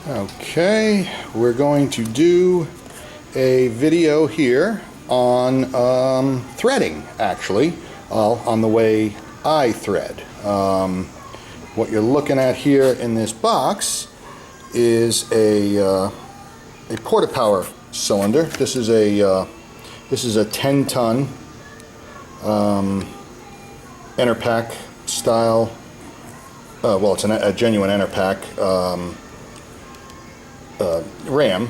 Okay, we're going to do a video here on threading, actually, on the way I thread. What you're looking at here in this box is a porta-power cylinder. This is a 10-ton Enerpac style. Well, it's a genuine Enerpac ram.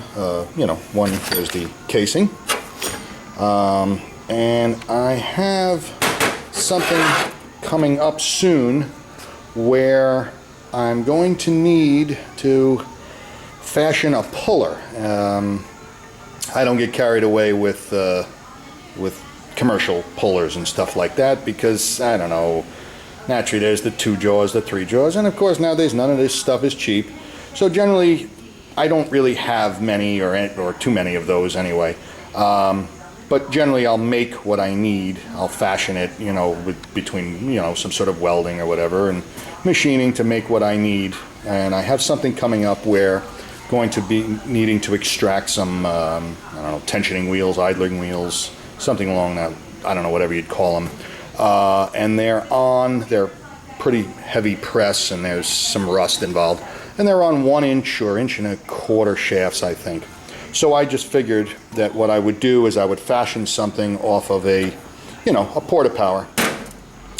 You know, one is the casing, and I have something coming up soon where I'm going to need to fashion a puller. I don't get carried away with commercial pullers and stuff like that because, I don't know, naturally there's the 2 jaws, the 3 jaws, and of course nowadays none of this stuff is cheap. So generally I don't really have many or too many of those anyway. But generally I'll make what I need. I'll fashion it, you know, between, you know, some sort of welding or whatever and machining to make what I need. And I have something coming up where going to be needing to extract some, I don't know, tensioning wheels, idling wheels, something along that, I don't know, whatever you'd call them. And they're pretty heavy press and there's some rust involved. And they're on 1-inch or 1.25 inch shafts, I think. So I just figured that what I would do is I would fashion something off of a porta-power.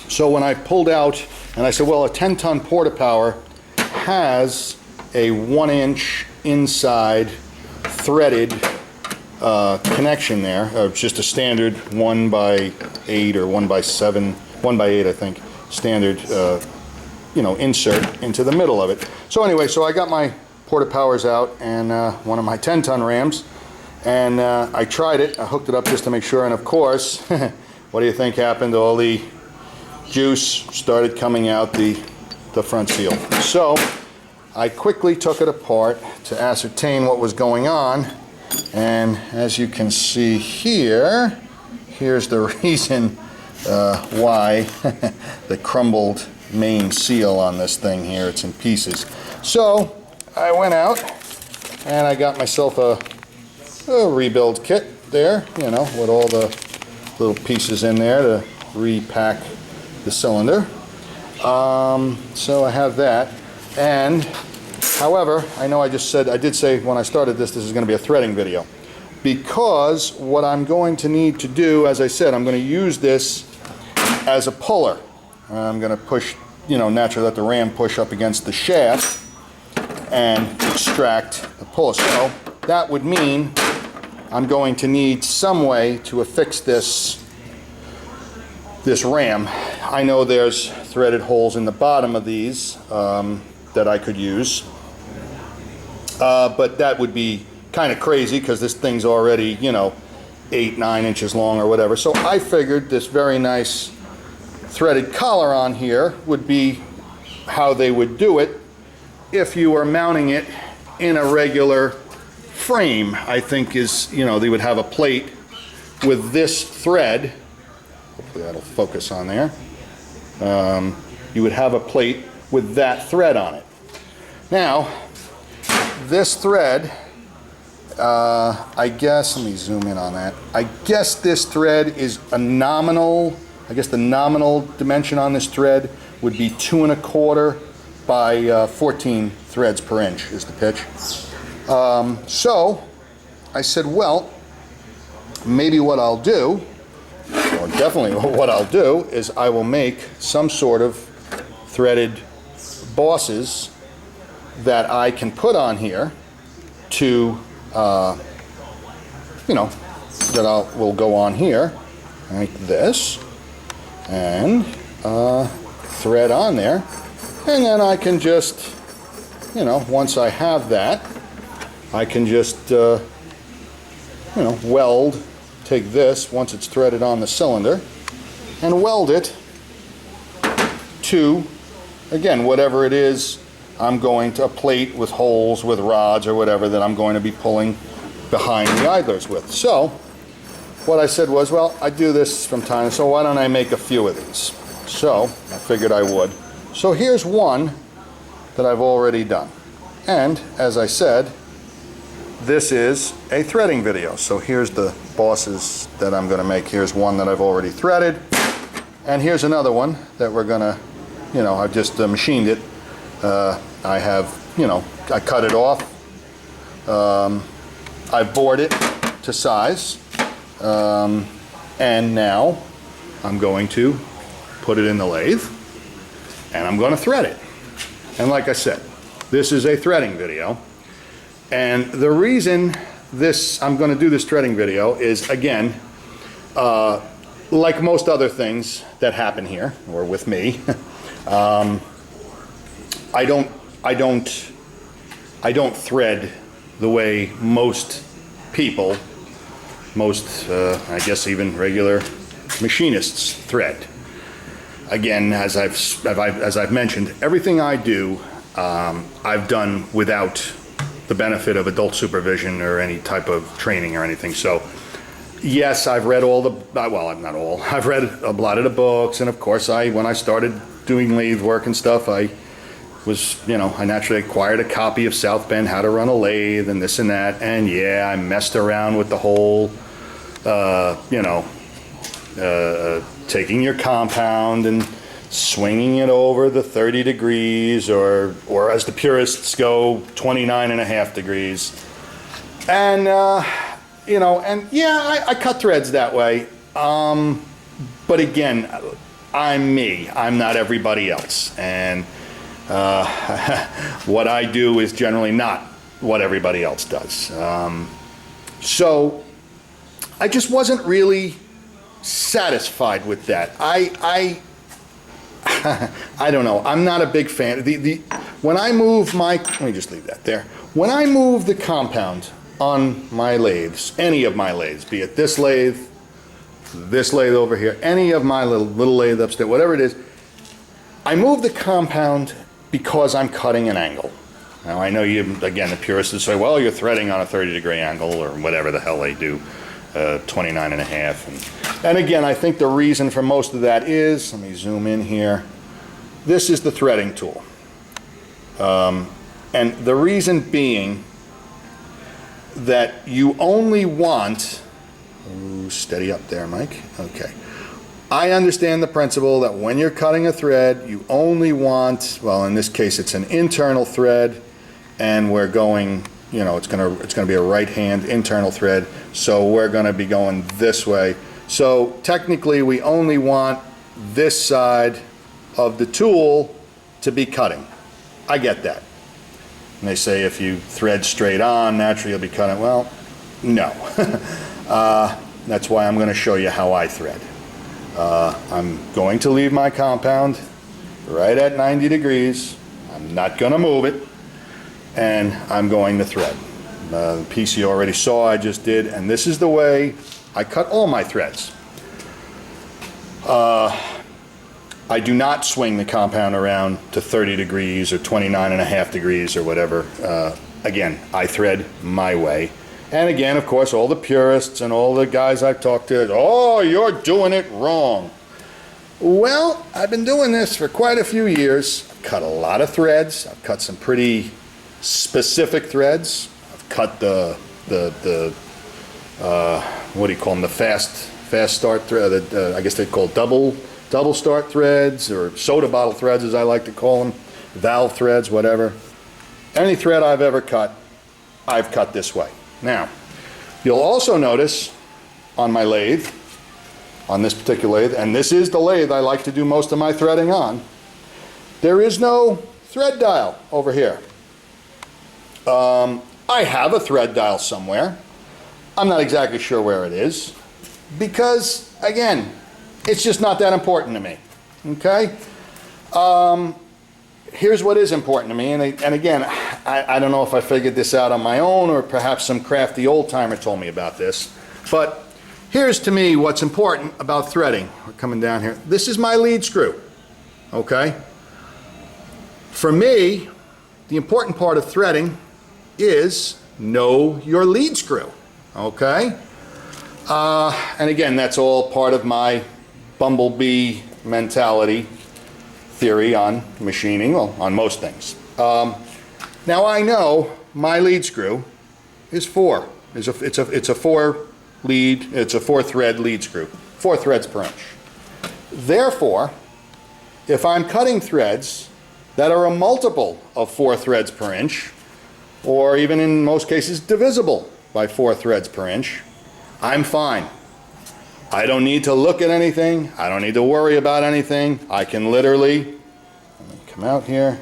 So when I pulled out, and I said, well, a 10-ton porta-power has a 1-inch inside threaded connection there. It's just a standard 1x8 or 1x7, 1x8 I think, standard insert into the middle of it. So anyway, so I got my porta-powers out and one of my 10-ton rams, and I tried it. I hooked it up just to make sure, and of course, what do you think happened? All the juice started coming out the front seal. So I quickly took it apart to ascertain what was going on, and as you can see here, here's the reason why the crumbled main seal on this thing here. It's in pieces. So I went out and I got myself a rebuild kit there, you know, with all the little pieces in there to repack the cylinder. So I have that, and however, I know I did say when I started this is going to be a threading video, because what I'm going to need to do, as I said, I'm going to use this as a puller. I'm going to push, you know, naturally let the ram push up against the shaft and extract the puller. So that would mean I'm going to need some way to affix this ram. I know there's threaded holes in the bottom of these that I could use, but that would be kind of crazy because this thing's already, you know, 8-9 inches long or whatever. So I figured this very nice threaded collar on here would be how they would do it if you were mounting it in a regular frame. I think is, you know, they would have a plate with this thread. Hopefully that'll focus on there. You would have a plate with that thread on it. Now, this thread, I guess, let me zoom in on that. I guess this thread is a nominal, I guess the nominal dimension on this thread would be 2.25 by 14 threads per inch is the pitch. So I said, well, maybe what I'll do, or definitely what I'll do, is I will make some sort of threaded bosses that I can put on here to, you know, that will go on here like this, and thread on there, and then I can just, you know, once I have that, I can just, you know, weld, take this, once it's threaded on the cylinder, and weld it to, again, whatever it is I'm going to, a plate with holes, with rods or whatever that I'm going to be pulling behind the idlers with. So what I said was, well, I do this from time, so why don't I make a few of these? So I figured I would. So here's one that I've already done. And as I said, this is a threading video. So here's the bosses that I'm going to make. Here's one that I've already threaded, and here's another one that we're going to, I've just machined it. I have, I cut it off. I bored it to size, and now I'm going to put it in the lathe, and I'm going to thread it. And like I said, this is a threading video. And the reason I'm going to do this threading video is, again, like most other things that happen here, or with me, I don't thread the way most people, I guess even regular machinists thread. Again, as I've mentioned, everything I do, I've done without the benefit of adult supervision or any type of training or anything. So yes, I've read all the, well, not all, I've read a lot of the books, and of course when I started doing lathe work and stuff, I was, I naturally acquired a copy of South Bend, How to Run a Lathe, and this and that, and yeah, I messed around with the whole, taking your compound and swinging it over the 30 degrees, or as the purists go, 29.5 degrees. And, and yeah, I cut threads that way. But again, I'm me. I'm not everybody else. And what I do is generally not what everybody else does. So I just wasn't really satisfied with that. I don't know. I'm not a big fan. When I move let me just leave that there. When I move the compound on my lathes, any of my lathes, be it this lathe over here, any of my little lathe upstairs, whatever it is, I move the compound because I'm cutting an angle. Now I know again, the purists say, well, you're threading on a 30-degree angle, or whatever the hell they do, 29.5. And again, I think the reason for most of that is, let me zoom in here, this is the threading tool. And the reason being that you only want, steady up there, Mike, okay. I understand the principle that when you're cutting a thread, you only want, well, in this case, it's an internal thread, and we're going, it's gonna be a right-hand internal thread, so we're gonna be going this way. So technically, we only want this side of the tool to be cutting. I get that. And they say if you thread straight on, naturally you'll be cutting. Well, no. That's why I'm going to show you how I thread. I'm going to leave my compound right at 90 degrees. I'm not going to move it. And I'm going to thread. The piece you already saw I just did, and this is the way I cut all my threads. I do not swing the compound around to 30 degrees or 29.5 degrees or whatever. Again, I thread my way. And again, of course, all the purists and all the guys I've talked to, oh, you're doing it wrong. Well, I've been doing this for quite a few years. I've cut a lot of threads. I've cut some pretty specific threads. I've cut the what do you call them? The fast start thread. I guess they're called double start threads, or soda bottle threads, as I like to call them, valve threads, whatever. Any thread I've ever cut, I've cut this way. Now, you'll also notice on my lathe, on this particular lathe, and this is the lathe I like to do most of my threading on, there is no thread dial over here. I have a thread dial somewhere. I'm not exactly sure where it is, because, again, it's just not that important to me, okay? Here's what is important to me, and again, I don't know if I figured this out on my own, or perhaps some crafty old-timer told me about this, but here's to me what's important about threading. We're coming down here. This is my lead screw, okay? For me, the important part of threading is know your lead screw, okay? And again, that's all part of my bumblebee mentality theory on machining, well, on most things. Now I know my lead screw is 4. It's a 4 lead, it's a 4 thread lead screw, 4 threads per inch. Therefore, if I'm cutting threads that are a multiple of 4 threads per inch, or even in most cases divisible by 4 threads per inch, I'm fine. I don't need to look at anything. I don't need to worry about anything. I can literally, let me come out here,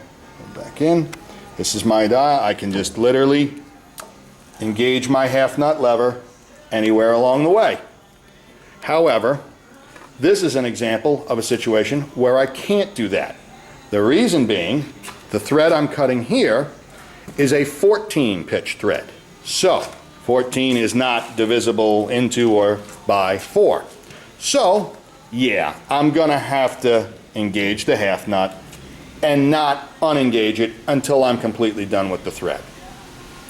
go back in. This is my dial. I can just literally engage my half nut lever anywhere along the way. However, this is an example of a situation where I can't do that. The reason being, the thread I'm cutting here is a 14 pitch thread. So, 14 is not divisible into or by 4. So, yeah, I'm gonna have to engage the half nut and not unengage it until I'm completely done with the thread.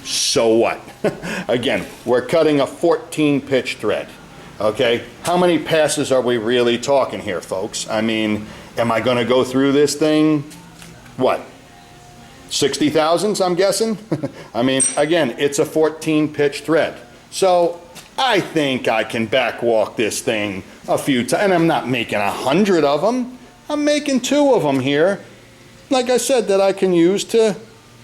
So what? Again, we're cutting a 14 pitch thread. Okay, how many passes are we really talking here, folks? I mean, am I going to go through this thing, what, 60 thousandths, I'm guessing? I mean, again, it's a 14 pitch thread. So I think I can backwalk this thing a few times, and I'm not making 100 of them. I'm making 2 of them here, like I said, that I can use to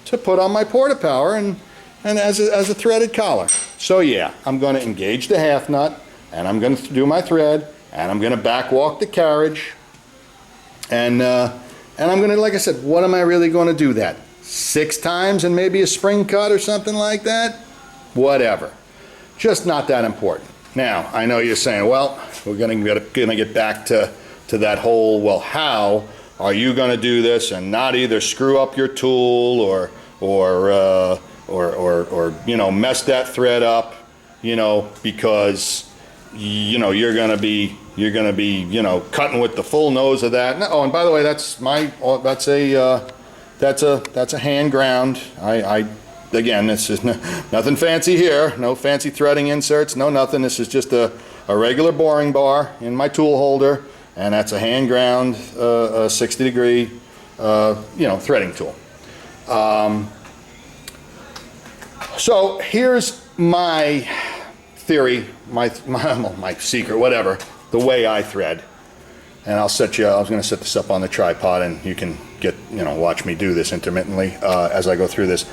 put on my porta-power and as a threaded collar. So yeah, I'm going to engage the half nut, and I'm going to do my thread, and I'm going to backwalk the carriage, and I'm going to, like I said, what am I really going to do that? 6 times and maybe a spring cut or something like that? Whatever. Just not that important. Now, I know you're saying, well, we're going to get back to that whole, well, how are you going to do this and not either screw up your tool or you know, mess that thread up, you know, because you know you're gonna be you know cutting with the full nose of that. Oh, and by the way, that's a hand ground. Again, this is nothing fancy here. No fancy threading inserts. No nothing. This is just a regular boring bar in my tool holder, and that's a hand ground 60-degree you know threading tool. So here's my theory, my secret, whatever, the way I thread. And I was going to set this up on the tripod, and you can watch me do this intermittently as I go through this.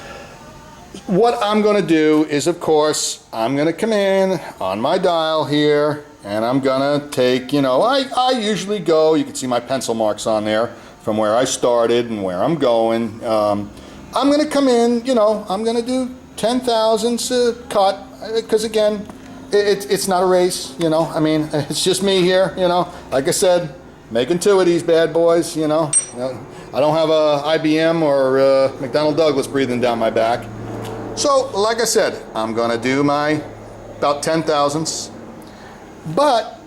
What I'm going to do is, of course, I'm going to come in on my dial here, and I'm going to take, I usually go, you can see my pencil marks on there from where I started and where I'm going. I'm going to come in, I'm going to do 10 thousandths cut, because again, it's not a race, I mean, it's just me here, like I said, making 2 of these bad boys, I don't have a IBM or McDonnell Douglas breathing down my back. So, like I said, I'm going to do my about 10 thousandths, but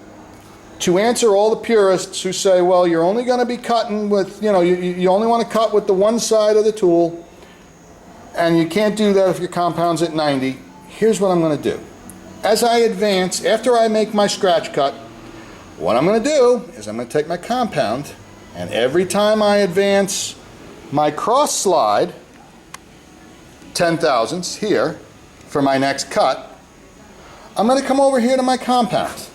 to answer all the purists who say, well, you're only going to be cutting with, you only want to cut with the one side of the tool, and you can't do that if your compound's at 90. Here's what I'm going to do. As I advance, after I make my scratch cut, what I'm going to do is I'm going to take my compound, and every time I advance my cross slide 10 thousandths here for my next cut, I'm going to come over here to my compound,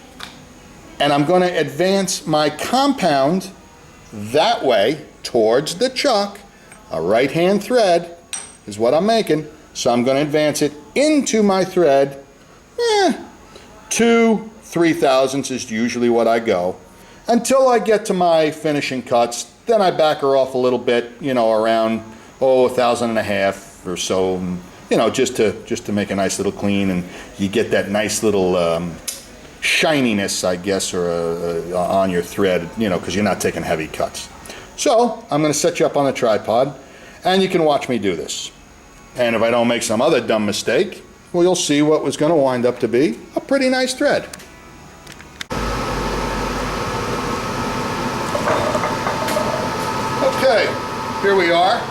and I'm going to advance my compound that way towards the chuck. A right hand thread is what I'm making, so I'm going to advance it into my thread. 2-3 thousandths is usually what I go until I get to my finishing cuts. Then I back her off a little bit, around 1,500 or so, just to make a nice little clean, and you get that nice little shininess, I guess, or on your thread, because you're not taking heavy cuts. So I'm going to set you up on a tripod, and you can watch me do this. And if I don't make some other dumb mistake, well, you'll see what was going to wind up to be a pretty nice thread. Okay, here we are.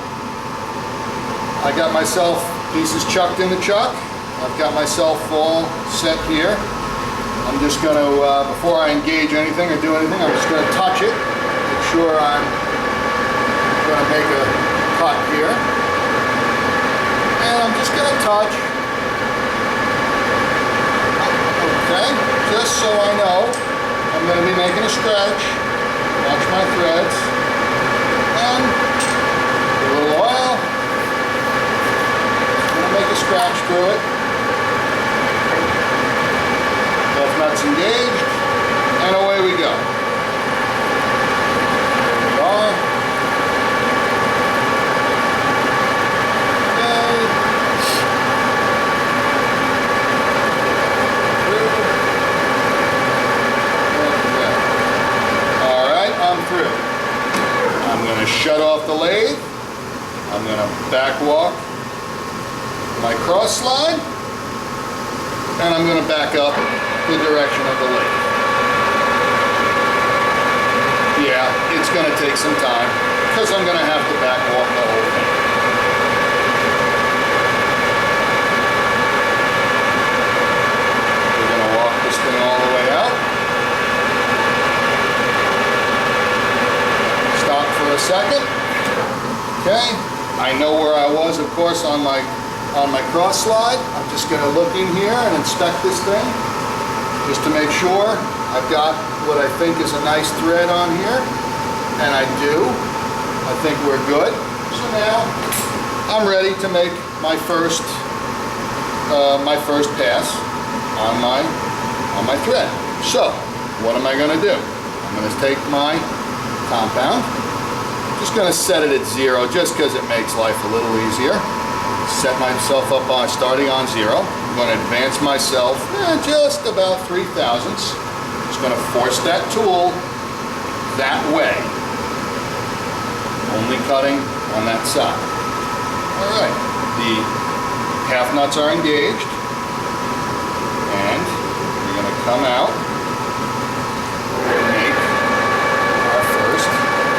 I got myself pieces chucked in the chuck. I've got myself all set here. I'm just going to, before I engage anything or do anything, I'm just going to touch it, make sure I'm going to make a cut here. touch. Okay, just so I know, I'm going to be making a stretch. Watch my threads. And a little oil. I'm going to make a scratch through it. Both nuts engaged. And away we go. There we are. Through. I'm going to shut off the lathe. I'm going to back walk my cross slide, and I'm going to back up the direction of the lathe. Yeah, it's going to take some time because I'm going to have to back walk the whole thing. We're going to walk this thing all the way out. For a second. Okay, I know where I was, of course, on my cross slide. I'm just going to look in here and inspect this thing just to make sure I've got what I think is a nice thread on here, and I do. I think we're good. So now I'm ready to make my first pass on my thread. So what am I going to do? I'm going to take my compound. Just going to set it at 0 just because it makes life a little easier. Set myself up on starting on 0. I'm going to advance myself just about 3 thousandths. Just going to force that tool that way. Only cutting on that side. Alright, the half nuts are engaged. And we're going to come out and make our first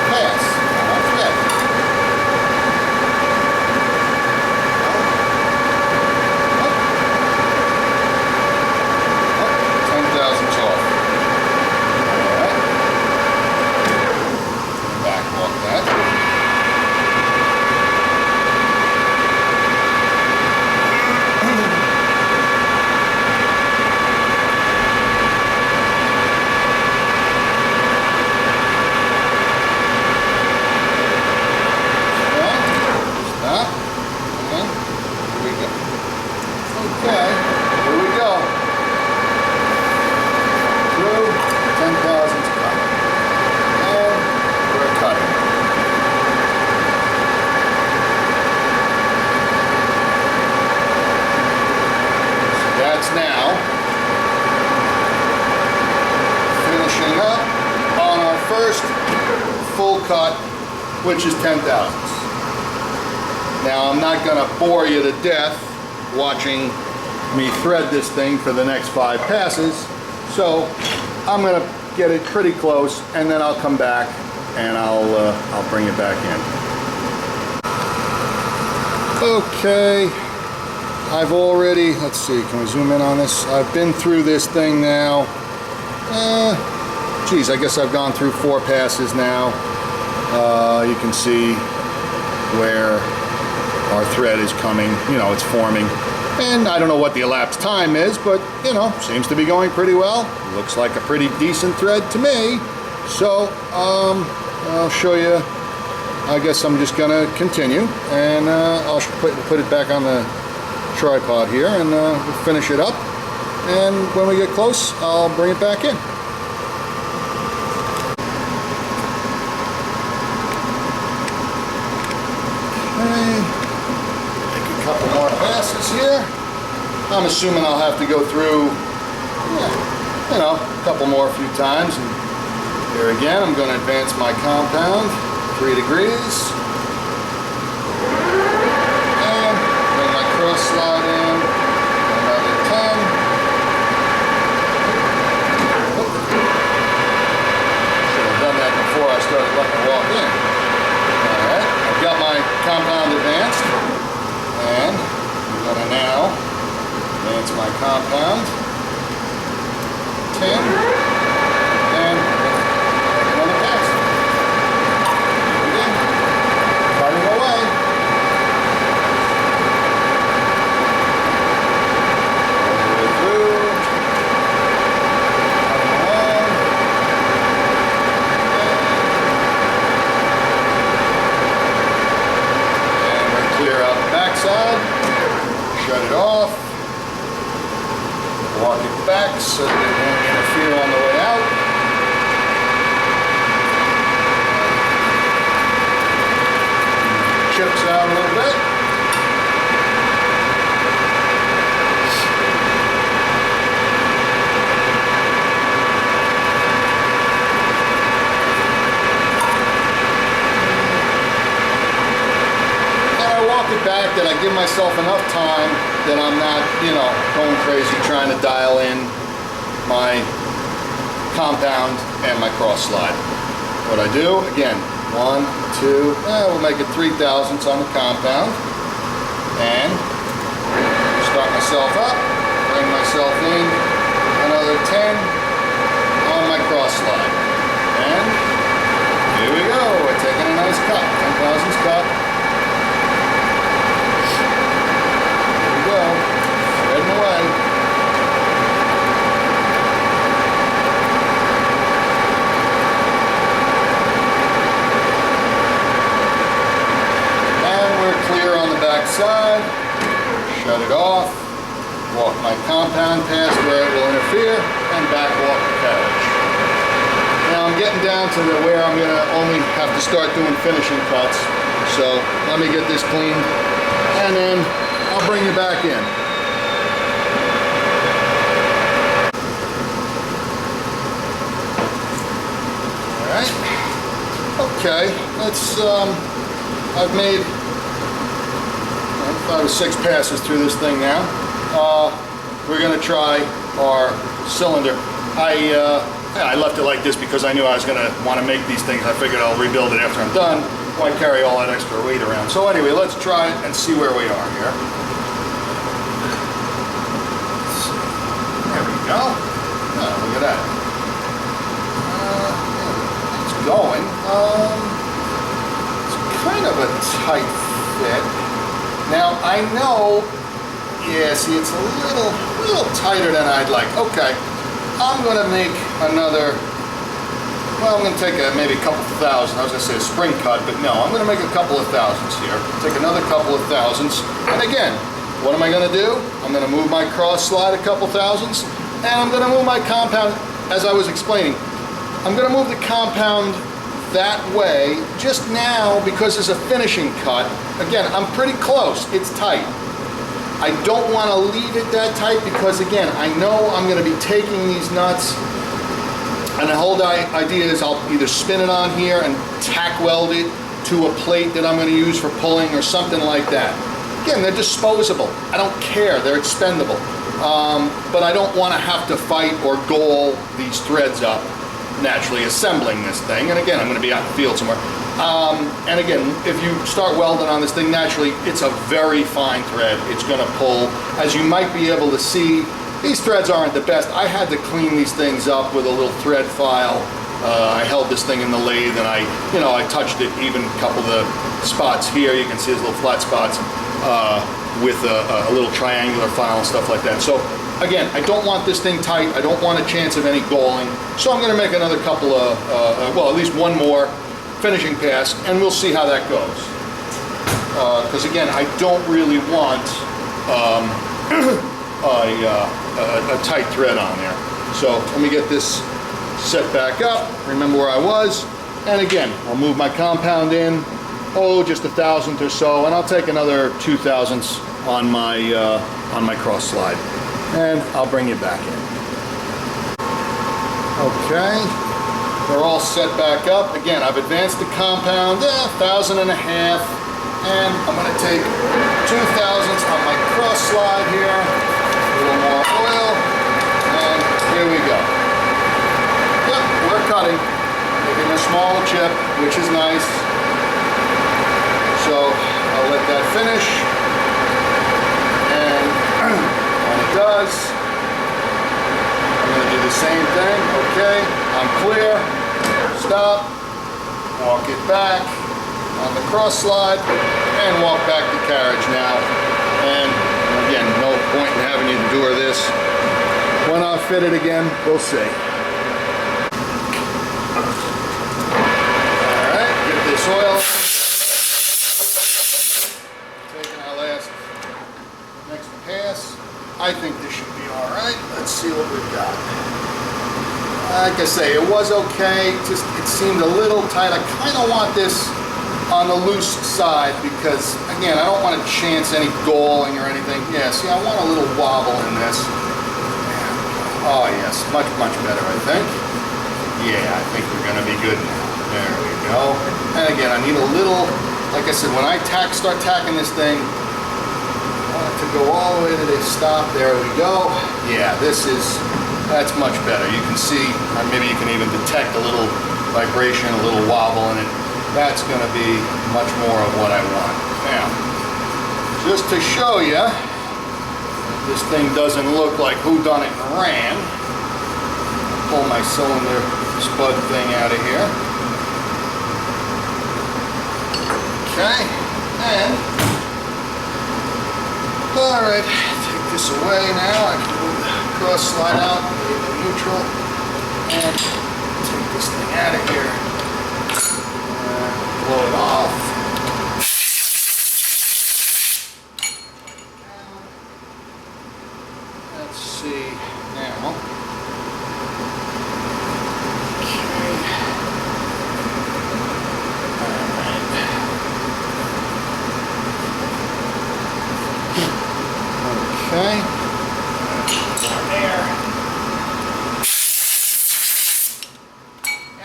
pass. Now, finishing up on our first full cut, which is 10 thousandths. Now, I'm not going to bore you to death watching me thread this thing for the next 5 passes, so I'm going to get it pretty close, and then I'll come back and I'll bring it back in. Okay. I've already, let's see, can we zoom in on this? I've been through this thing now. Geez, I guess I've gone through 4 passes now. You can see where our thread is coming, it's forming. And I don't know what the elapsed time is, but, seems to be going pretty well. Looks like a pretty decent thread to me. So, I'll show you. I guess I'm just going to continue, and I'll put it back on the tripod here, and we'll finish it up, and when we get close I'll bring it back in. Okay, make a couple more passes here. I'm assuming I'll have to go through a couple more a few times, and here again I'm going to advance my compound 3 degrees. Slide in another 10. Should have done that before I started letting it walk in. Alright, I've got my compound advanced, and I'm going to now advance my compound 10 and another pass. Again, cutting away. backside, shut it off, walk it back so that it won't interfere on the way out. Chips out a little bit. Back that I give myself enough time that I'm not, going crazy trying to dial in my compound and my cross slide. What I do, again, 1, 2, we'll make it 3/1000ths on the compound, and start myself up, bring myself in, another 10 on my cross slide, and here we go. We're taking a nice cut, 10/1000ths cut. Heading away. And we're clear on the back side. Shut it off. Walk my compound past where it will interfere and back walk the carriage. Now I'm getting down to where I'm going to only have to start doing finishing cuts. So let me get this clean and then I'll bring you back in. Okay, let's, I've made 5 or 6 passes through this thing now. We're going to try our cylinder. I left it like this because I knew I was going to want to make these things. I figured I'll rebuild it after I'm done. Why carry all that extra weight around? So anyway, let's try it and see where we are here. There we go. Oh, look at that. Going. It's kind of a tight fit. Now I know, yeah, see it's a little tighter than I'd like. Okay, I'm going to make another, well, I'm going to take maybe a couple thousand. I was going to say a spring cut, but no, I'm going to make a couple of thousandths here. Take another couple of thousandths. And again, what am I going to do? I'm going to move my cross slide a couple thousandths, and I'm going to move my compound, as I was explaining. I'm going to move the compound that way just now because there's a finishing cut. Again, I'm pretty close. It's tight. I don't want to leave it that tight because, again, I know I'm going to be taking these nuts, and the whole idea is I'll either spin it on here and tack weld it to a plate that I'm going to use for pulling or something like that. Again, they're disposable. I don't care. They're expendable. But I don't want to have to fight or gall these threads up naturally assembling this thing. And again, I'm going to be out in the field somewhere. And again, if you start welding on this thing, naturally, it's a very fine thread. It's going to pull. As you might be able to see, these threads aren't the best. I had to clean these things up with a little thread file. I held this thing in the lathe and I touched it, even a couple of the spots here. You can see those little flat spots with a little triangular file and stuff like that. So again, I don't want this thing tight. I don't want a chance of any galling. So I'm going to make another couple of, well, at least one more finishing pass, and we'll see how that goes. Because again, I don't really want a tight thread on there. So let me get this set back up. Remember where I was, and again, I'll move my compound in. Just a thousandth or so, and I'll take another 2 thousandths on my cross slide. And I'll bring you back in. Okay, they're all set back up. Again, I've advanced the compound 1,500, and I'm going to take 2 thousandths on my cross slide here. A little more oil, and here we go. Yep, we're cutting. Making a smaller chip, which is nice. So I'll let that finish. And when it does, I'm going to do the same thing. Okay, I'm clear. Stop. Walk it back on the cross slide and walk back the carriage now. And again, no point in having you endure this. When I fit it again, we'll see. All right, get this oil taken out our last next pass. I think this should be all right. Let's see what we've got. Like I say, it was okay. Just it seemed a little tight. I kind of want this on the loose side because, again, I don't want to chance any galling or anything. Yeah, see, I want a little wobble in this. Oh yes, much, much better, I think. Yeah, I think we're gonna be good now. There we go. And again, I need a little, like I said, when I start tacking this thing, I want it to go all the way to the stop. There we go. Yeah, that's much better. You can see, maybe you can even detect a little vibration, a little wobble in it. That's gonna be much more of what I want. Now, just to show you, this thing doesn't look like whodunit and ran. Pull my cylinder spud thing out of here. Okay, and all right, take this away now. I can move the cross slide out, leave it neutral, and take this thing out of here. Blow it off. Let's see now. Okay. There.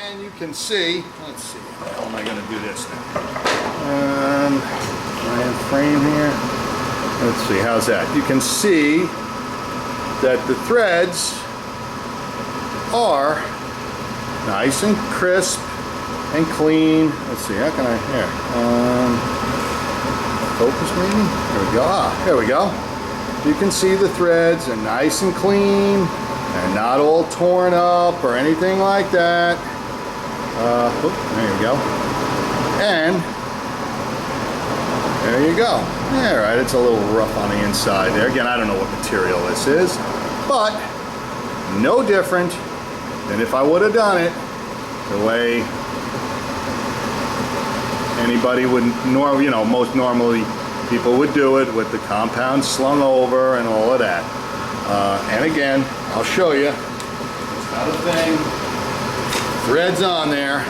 And you can see, let's see, how am I going to do this now? I have frame here. Let's see, how's that? You can see that the threads are nice and crisp and clean. Let's see, how can I, here, focus maybe? There we go, there we go. You can see the threads are nice and clean and not all torn up or anything like that. There you go. And there you go. All right, it's a little rough on the inside there. Again, I don't know what material this is, but no different than if I would have done it the way anybody would, most normally people would do it, with the compound slung over and all of that. And again, I'll show you. It's not a thing. Threads on there.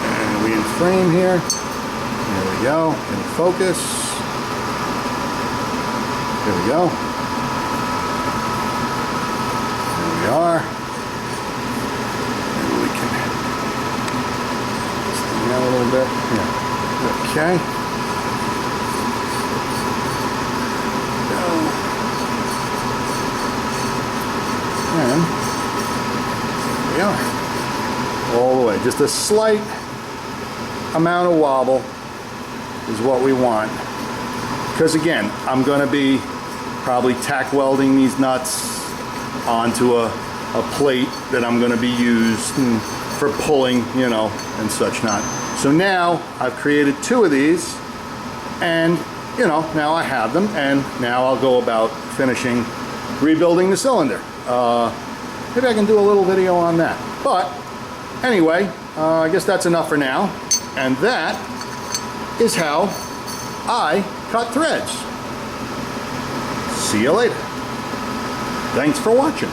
And we in frame here. There we go. In focus. There we go. There we are. Maybe we can stand out a little bit. Yeah. Okay. And we are all the way. Just a slight amount of wobble is what we want, because again, I'm going to be probably tack welding these nuts onto a plate that I'm going to be using for pulling, and such not. So now I've created 2 of these, and now I have them, and now I'll go about finishing rebuilding the cylinder. Maybe I can do a little video on that. But anyway, I guess that's enough for now. And that is how I cut threads. See you later. Thanks for watching.